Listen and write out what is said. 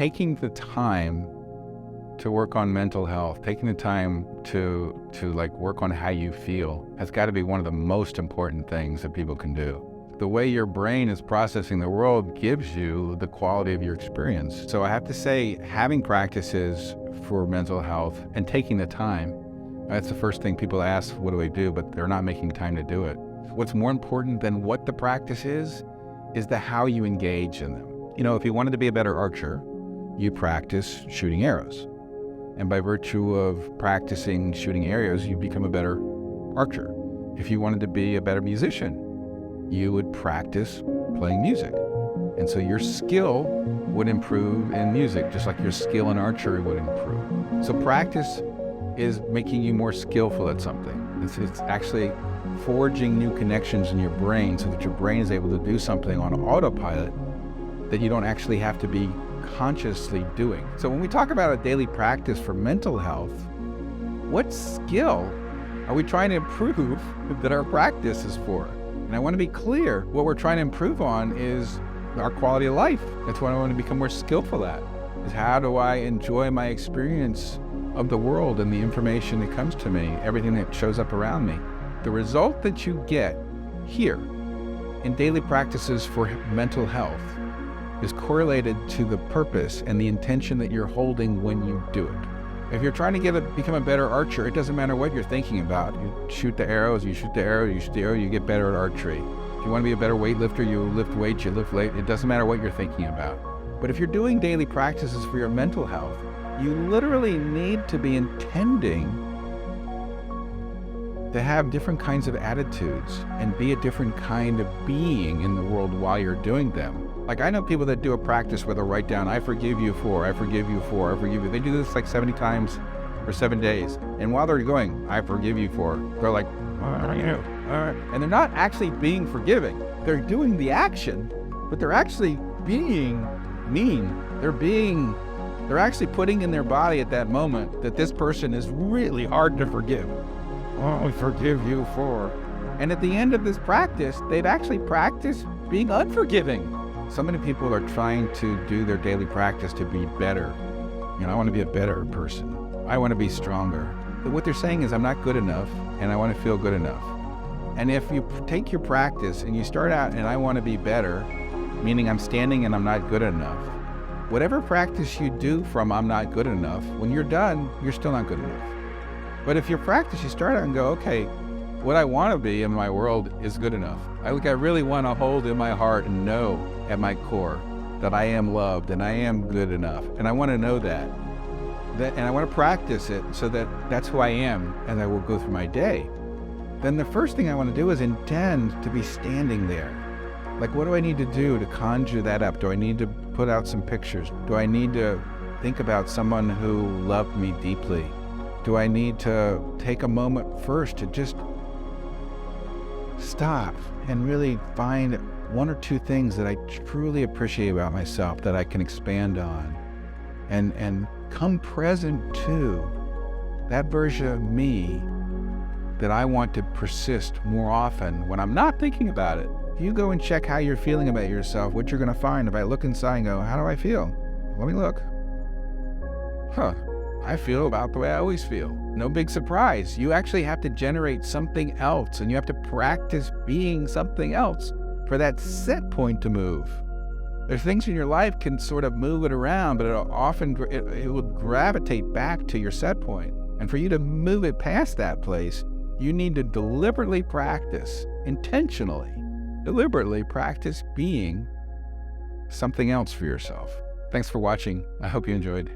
taking the time to work on mental health, taking the time to like work on how you feel has got to be one of the most important things that people can do. The way your brain is processing the world gives you the quality of your experience. So I have to say, having practices for mental health and taking the time, that's the first thing people ask, what do I do? But they're not making time to do it. What's more important than what the practice is the how you engage in them. You know, if you wanted to be a better archer, you practice shooting arrows. And by virtue of practicing shooting arrows, you become a better archer. If you wanted to be a better musician, you would practice playing music. And so your skill would improve in music, just like your skill in archery would improve. So practice is making you more skillful at something. It's actually forging new connections in your brain so that your brain is able to do something on autopilot that you don't actually have to be consciously doing. So when we talk about a daily practice for mental health, what skill are we trying to improve that our practice is for? And I want to be clear, what we're trying to improve on is our quality of life. That's what I want to become more skillful at, is how do I enjoy my experience of the world and the information that comes to me, everything that shows up around me. The result that you get here in daily practices for mental health is correlated to the purpose and the intention that you're holding when you do it. If you're trying to become a better archer, it doesn't matter what you're thinking about. You shoot the arrows, you shoot the arrow, you shoot the arrow, you get better at archery. If you want to be a better weightlifter, you lift weights, you lift weight. It doesn't matter what you're thinking about. But if you're doing daily practices for your mental health, you literally need to be intending to have different kinds of attitudes and be a different kind of being in the world while you're doing them. Like I know people that do a practice where they'll write down, I forgive you for, I forgive you for, I forgive you. They do this like 70 times for 7 days. And while they're going, I forgive you for, they're like, and they're not actually being forgiving. They're doing the action, but they're actually being mean. They're actually putting in their body at that moment that this person is really hard to forgive. Oh, I forgive you for. And at the end of this practice, they've actually practiced being unforgiving. So many people are trying to do their daily practice to be better. You know, I want to be a better person. I want to be stronger. But what they're saying is I'm not good enough and I want to feel good enough. And if you take your practice and you start out and I want to be better, meaning I'm standing and I'm not good enough, whatever practice you do from I'm not good enough, when you're done, you're still not good enough. But if your practice, you start out and go, okay, what I want to be in my world is good enough. I really want to hold in my heart and know at my core that I am loved and I am good enough. And I want to know that and I want to practice it so that that's who I am and I will go through my day. Then the first thing I want to do is intend to be standing there. Like, what do I need to do to conjure that up? Do I need to put out some pictures? Do I need to think about someone who loved me deeply? Do I need to take a moment first to just stop and really find one or two things that I truly appreciate about myself that I can expand on and come present to that version of me that I want to persist more often when I'm not thinking about it. If you go and check how you're feeling about yourself, what you're going to find if I look inside and go, how do I feel? Let me look. I feel about the way I always feel. No big surprise. You actually have to generate something else and you have to practice being something else for that set point to move. There's things in your life can sort of move it around, but it will gravitate back to your set point. And for you to move it past that place, you need to deliberately practice, intentionally, deliberately practice being something else for yourself. Thanks for watching. I hope you enjoyed.